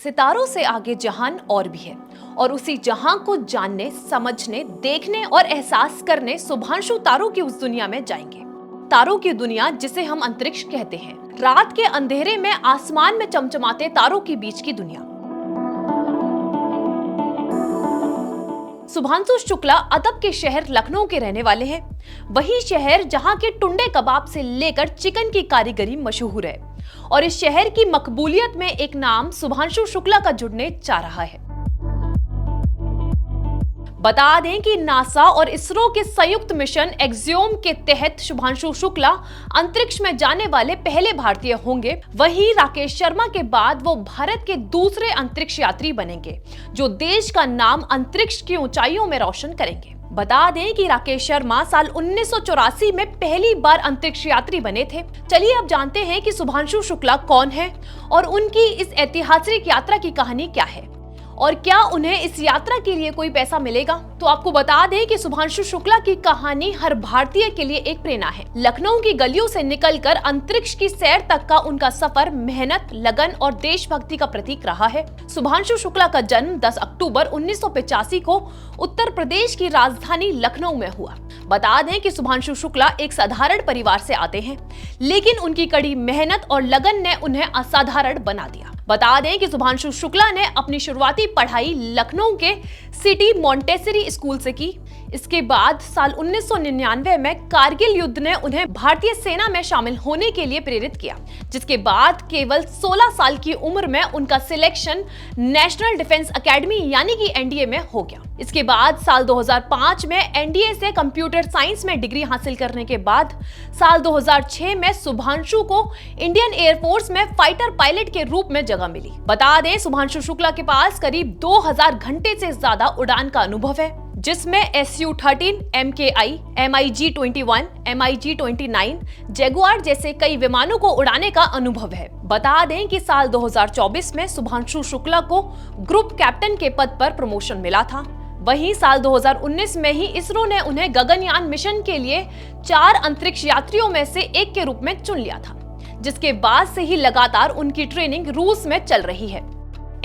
सितारों से आगे जहान और भी है और उसी जहां को जानने, समझने, देखने और एहसास करने शुभांशु तारों की उस दुनिया में जाएंगे। तारों की दुनिया जिसे हम अंतरिक्ष कहते हैं, रात के अंधेरे में आसमान में चमचमाते तारों के बीच की दुनिया। शुभांशु शुक्ला अदब के शहर लखनऊ के रहने वाले हैं। वही शहर जहां के टुंडे कबाब से लेकर चिकन की कारीगरी मशहूर है और इस शहर की मकबूलियत में एक नाम शुभांशु शुक्ला का जुड़ने जा रहा है। बता दें कि नासा और इसरो के संयुक्त मिशन एक्सियोम के तहत शुभांशु शुक्ला अंतरिक्ष में जाने वाले पहले भारतीय होंगे। वहीं राकेश शर्मा के बाद वो भारत के दूसरे अंतरिक्ष यात्री बनेंगे जो देश का नाम अंतरिक्ष की ऊंचाइयों में रोशन करेंगे। बता दें कि राकेश शर्मा साल 1984 में पहली बार अंतरिक्ष यात्री बने थे। चलिए अब जानते हैं कि शुभांशु शुक्ला कौन है और उनकी इस ऐतिहासिक यात्रा की कहानी क्या है और क्या उन्हें इस यात्रा के लिए कोई पैसा मिलेगा। तो आपको बता दें कि शुभांशु शुक्ला की कहानी हर भारतीय के लिए एक प्रेरणा है। लखनऊ की गलियों से निकलकर अंतरिक्ष की सैर तक का उनका सफर मेहनत, लगन और देशभक्ति का प्रतीक रहा है। शुभांशु शुक्ला का जन्म 10 अक्टूबर 1985 को उत्तर प्रदेश की राजधानी लखनऊ में हुआ। बता दें कि शुभांशु शुक्ला एक साधारण परिवार से आते हैं, लेकिन उनकी कड़ी मेहनत और लगन ने उन्हें असाधारण बना दिया। बता दें कि शुभांशु शुक्ला ने अपनी शुरुआती पढ़ाई लखनऊ के सिटी मॉन्टेसरी स्कूल से की। इसके बाद साल 1999 में कारगिल युद्ध ने उन्हें भारतीय सेना में शामिल होने के लिए प्रेरित किया, जिसके बाद केवल 16 साल की उम्र में उनका सिलेक्शन नेशनल डिफेंस एकेडमी यानी कि एनडीए में हो गया। इसके बाद साल 2005 में एनडीए से कंप्यूटर साइंस में डिग्री हासिल करने के बाद साल 2006 में शुभांशु को इंडियन एयरफोर्स में फाइटर पायलट के रूप में जगह मिली। बता दें शुभांशु शुक्ला के पास करीब 2000 घंटे से ज्यादा उड़ान का अनुभव है, जिसमें SU-13, MKI, MiG-21, MiG-29, Jaguar जैसे कई विमानों को उड़ाने का अनुभव है। बता दें कि साल 2024 में शुभांशु शुक्ला को ग्रुप कैप्टन के पद पर प्रमोशन मिला था। वहीं साल 2019 में ही इसरो ने उन्हें गगनयान मिशन के लिए 4 अंतरिक्ष यात्रियों में से एक के रूप में चुन लिया था, जिसके बाद से ही लगातार उनकी ट्रेनिंग रूस में चल रही है।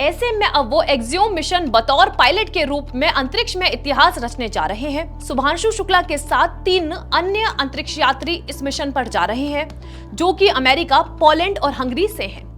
ऐसे में अब वो एक्सियोम मिशन बतौर पायलट के रूप में अंतरिक्ष में इतिहास रचने जा रहे हैं। शुभांशु शुक्ला के साथ 3 अन्य अंतरिक्ष यात्री इस मिशन पर जा रहे हैं, जो कि अमेरिका, पोलैंड और हंगरी से हैं।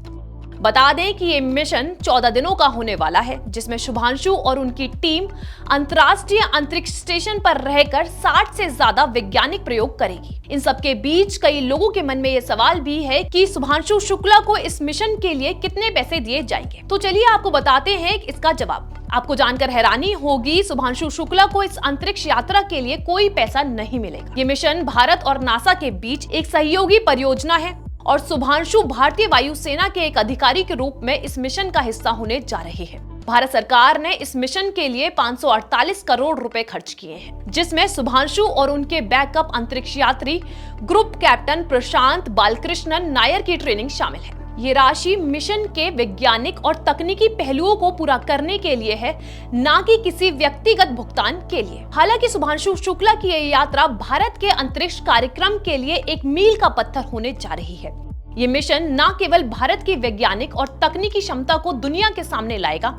बता दें कि ये मिशन 14 दिनों का होने वाला है, जिसमें शुभांशु और उनकी टीम अंतर्राष्ट्रीय अंतरिक्ष स्टेशन पर रहकर 60 से ज्यादा वैज्ञानिक प्रयोग करेगी। इन सब के बीच कई लोगों के मन में ये सवाल भी है कि शुभांशु शुक्ला को इस मिशन के लिए कितने पैसे दिए जाएंगे। तो चलिए आपको बताते हैं इसका जवाब। आपको जानकर हैरानी होगी, शुभांशु शुक्ला को इस अंतरिक्ष यात्रा के लिए कोई पैसा नहीं मिलेगा। ये मिशन भारत और नासा के बीच एक सहयोगी परियोजना है और शुभांशु भारतीय वायुसेना के एक अधिकारी के रूप में इस मिशन का हिस्सा होने जा रहे हैं। भारत सरकार ने इस मिशन के लिए 548 करोड़ रुपए खर्च किए हैं, जिसमें शुभांशु और उनके बैकअप अंतरिक्ष यात्री ग्रुप कैप्टन प्रशांत बालकृष्णन नायर की ट्रेनिंग शामिल है। ये राशि मिशन के वैज्ञानिक और तकनीकी पहलुओं को पूरा करने के लिए है, न कि किसी व्यक्तिगत भुगतान के लिए। हालांकि शुभांशु शुक्ला की ये यात्रा भारत के अंतरिक्ष कार्यक्रम के लिए एक मील का पत्थर होने जा रही है। ये मिशन न केवल भारत की वैज्ञानिक और तकनीकी क्षमता को दुनिया के सामने लाएगा,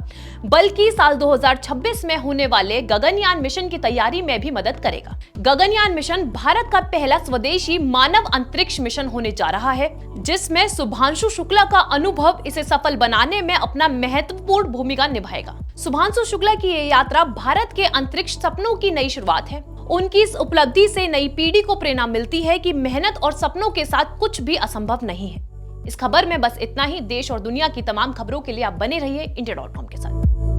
बल्कि साल 2026 में होने वाले गगनयान मिशन की तैयारी में भी मदद करेगा। गगनयान मिशन भारत का पहला स्वदेशी मानव अंतरिक्ष मिशन होने जा रहा है, जिसमें शुभांशु शुक्ला का अनुभव इसे सफल बनाने में अपना महत्वपूर्ण भूमिका निभाएगा। शुभांशु शुक्ला की ये यात्रा भारत के अंतरिक्ष सपनों की नई शुरुआत है। उनकी इस उपलब्धि से नई पीढ़ी को प्रेरणा मिलती है कि मेहनत और सपनों के साथ कुछ भी असंभव नहीं है। इस खबर में बस इतना ही। देश और दुनिया की तमाम खबरों के लिए आप बने रहिए इंडिया.com के साथ।